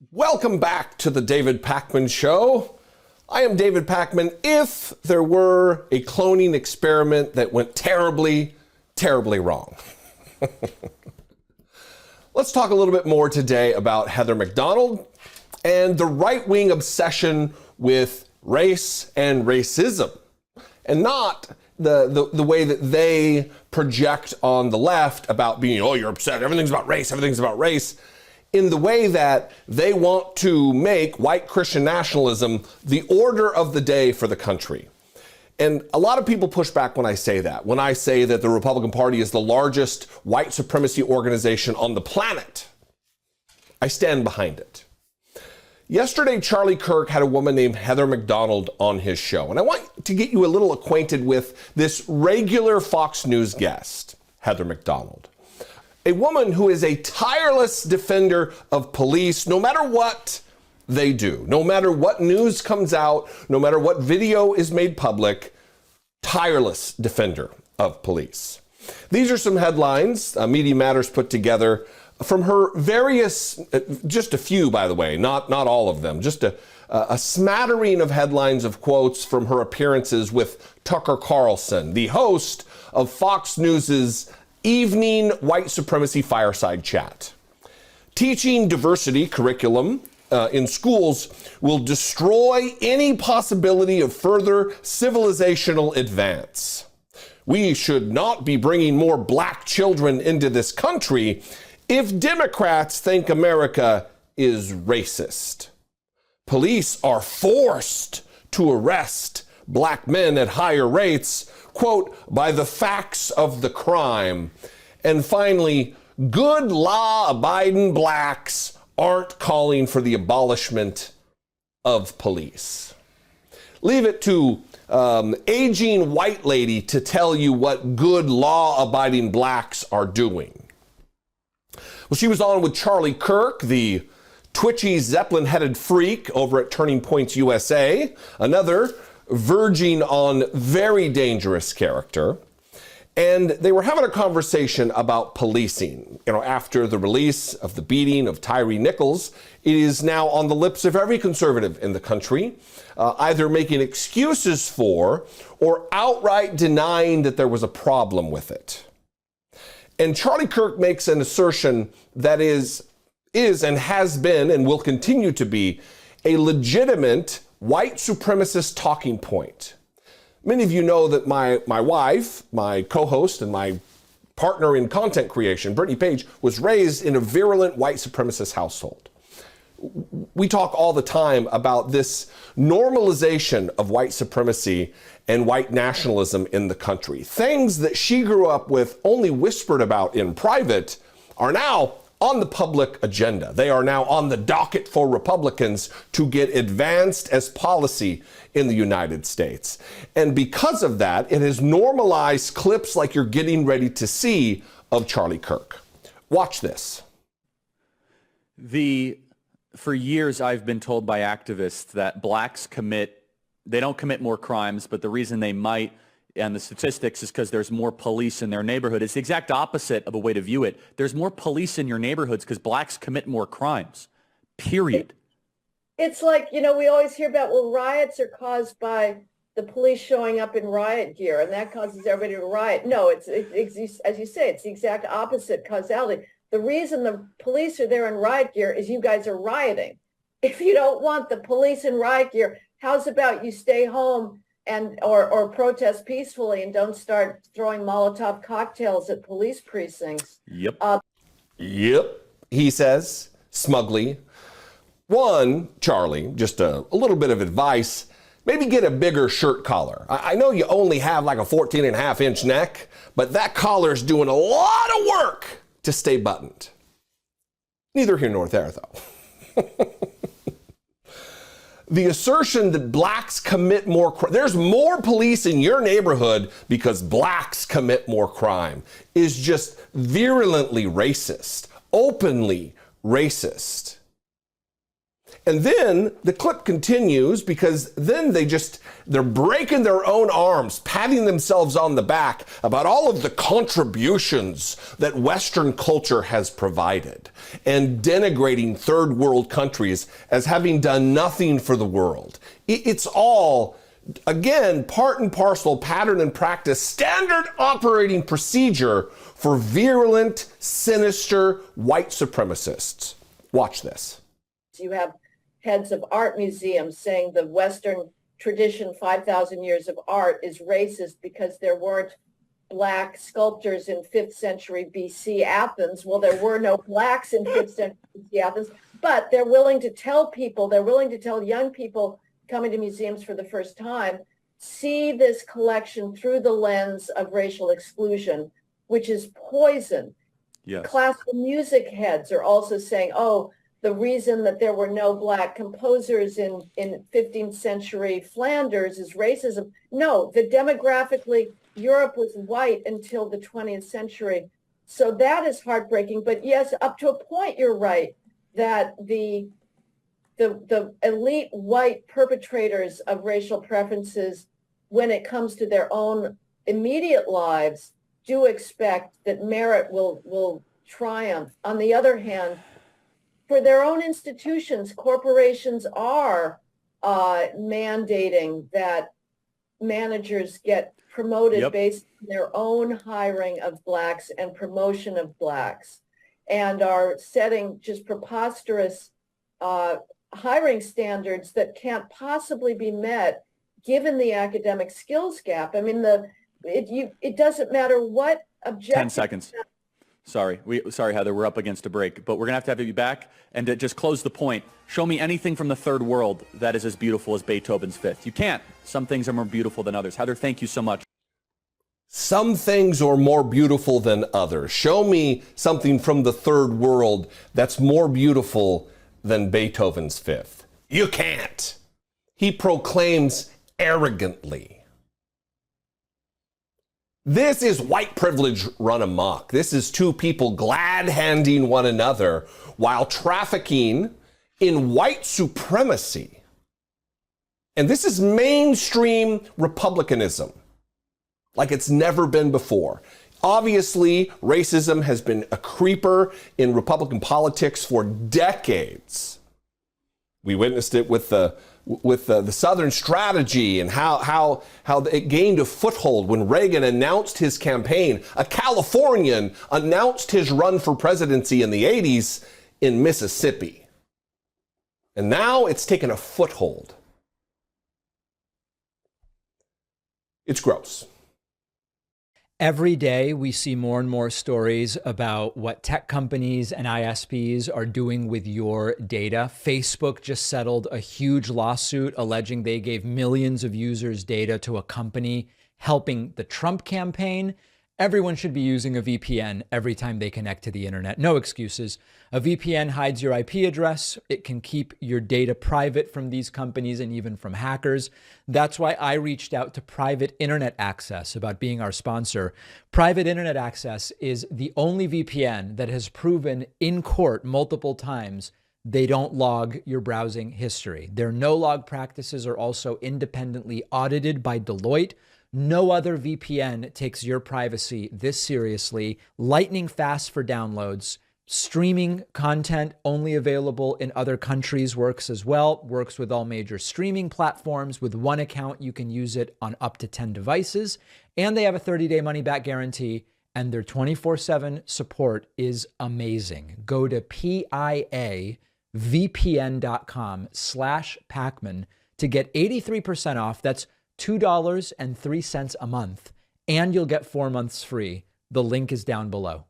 Welcome back to the David Pakman Show. I am David Pakman. If there were a cloning experiment that went terribly, terribly wrong. Let's talk a little bit more today about Heather MacDonald and the right-wing obsession with race and racism, and not the way that they project on the left about being, oh, you're upset, everything's about race, in the way that they want to make white Christian nationalism the order of the day for the country. And a lot of people push back when I say that the Republican Party is the largest white supremacy organization on the planet. I stand behind it. Yesterday, Charlie Kirk had a woman named Heather MacDonald on his show. And I want to get you a little acquainted with this regular Fox News guest, Heather MacDonald. A woman who is a tireless defender of police, no matter what they do, no matter what news comes out, no matter what video is made public, tireless defender of police. These are some headlines Media Matters put together from her various, just a few, by the way, not all of them, just a smattering of headlines of quotes from her appearances with Tucker Carlson, the host of Fox News's evening white supremacy fireside chat. Teaching diversity curriculum in schools will destroy any possibility of further civilizational advance. We should not be bringing more black children into this country if Democrats think America is racist. Police are forced to arrest black men at higher rates, quote, by the facts of the crime. And finally, good law-abiding blacks aren't calling for the abolishment of police. Leave it to aging white lady to tell you what good law-abiding blacks are doing. Well, she was on with Charlie Kirk, the twitchy Zeppelin-headed freak over at Turning Points USA, another verging on very dangerous character. And they were having a conversation about policing. You know, after the release of the beating of Tyre Nichols, it is now on the lips of every conservative in the country, either making excuses for or outright denying that there was a problem with it. And Charlie Kirk makes an assertion that is and has been and will continue to be a legitimate white supremacist talking point. Many of you know that my wife, my co-host and my partner in content creation, Brittany Page, was raised in a virulent white supremacist household. We talk all the time about this normalization of white supremacy and white nationalism in the country. Things that she grew up with, only whispered about in private, are now on the public agenda. They are now on the docket for Republicans to get advanced as policy in the United States. And because of that, it has normalized clips like you're getting ready to see of Charlie Kirk. Watch this. For years, I've been told by activists that blacks they don't commit more crimes, but the reason they might, and the statistics, is because there's more police in their neighborhood. It's the exact opposite of a way to view it. There's more police in your neighborhoods because blacks commit more crimes, period. It's like, we always hear about, riots are caused by the police showing up in riot gear, and that causes everybody to riot. No, it's as you say, it's the exact opposite causality. The reason the police are there in riot gear is you guys are rioting. If you don't want the police in riot gear, how's about you stay home and or protest peacefully and don't start throwing Molotov cocktails at police precincts? Yep. Yep, he says smugly. One, Charlie, just a little bit of advice, maybe get a bigger shirt collar. I know you only have like a 14.5-inch neck, but that collar's doing a lot of work to stay buttoned. Neither here nor there, though. The assertion that blacks commit more crime, there's more police in your neighborhood because blacks commit more crime, is just virulently racist, openly racist. And then the clip continues because then they're breaking their own arms, patting themselves on the back about all of the contributions that Western culture has provided and denigrating third world countries as having done nothing for the world. It's all, again, part and parcel, pattern and practice, standard operating procedure for virulent, sinister white supremacists. Watch this. You have heads of art museums saying the Western tradition, 5,000 years of art, is racist because there weren't Black sculptors in 5th century BC Athens. Well, there were no Blacks in 5th century BC Athens, but they're willing to tell young people coming to museums for the first time, see this collection through the lens of racial exclusion, which is poison. Yes. Classical music heads are also saying, oh, the reason that there were no Black composers in 15th century Flanders is racism. No, demographically, Europe was white until the 20th century. So that is heartbreaking. But yes, up to a point, you're right, that the elite white perpetrators of racial preferences, when it comes to their own immediate lives, do expect that merit will triumph. On the other hand, for their own institutions, corporations are mandating that managers get promoted based on their own hiring of Blacks and promotion of Blacks, and are setting just preposterous hiring standards that can't possibly be met given the academic skills gap. I mean, it doesn't matter what objective. 10 seconds. Sorry, Heather, we're up against a break, but we're going to have you back. And to just close the point, show me anything from the third world that is as beautiful as Beethoven's Fifth. You can't. Some things are more beautiful than others. Heather, thank you so much. Some things are more beautiful than others. Show me something from the third world that's more beautiful than Beethoven's Fifth. You can't. He proclaims arrogantly. This is white privilege run amok. This is two people glad-handing one another while trafficking in white supremacy. And this is mainstream Republicanism, like it's never been before. Obviously, racism has been a creeper in Republican politics for decades. We witnessed it with the Southern strategy and how it gained a foothold when Reagan announced his campaign. A Californian announced his run for presidency in the 80s in Mississippi. And now it's taken a foothold. It's gross. Every day, we see more and more stories about what tech companies and ISPs are doing with your data. Facebook just settled a huge lawsuit alleging they gave millions of users' data to a company helping the Trump campaign. Everyone should be using a VPN every time they connect to the internet. No excuses. A VPN hides your IP address. It can keep your data private from these companies and even from hackers. That's why I reached out to Private Internet Access about being our sponsor. Private Internet Access is the only VPN that has proven in court multiple times they don't log your browsing history. Their no-log practices are also independently audited by Deloitte. No other VPN takes your privacy this seriously. Lightning fast for downloads. Streaming content only available in other countries works as well. Works with all major streaming platforms. With one account, you can use it on up to 10 devices. And they have a 30-day money-back guarantee. And their 24/7 support is amazing. Go to piavpn.com/Pacman to get 83% off. That's $2.03 a month, and you'll get 4 months free. The link is down below.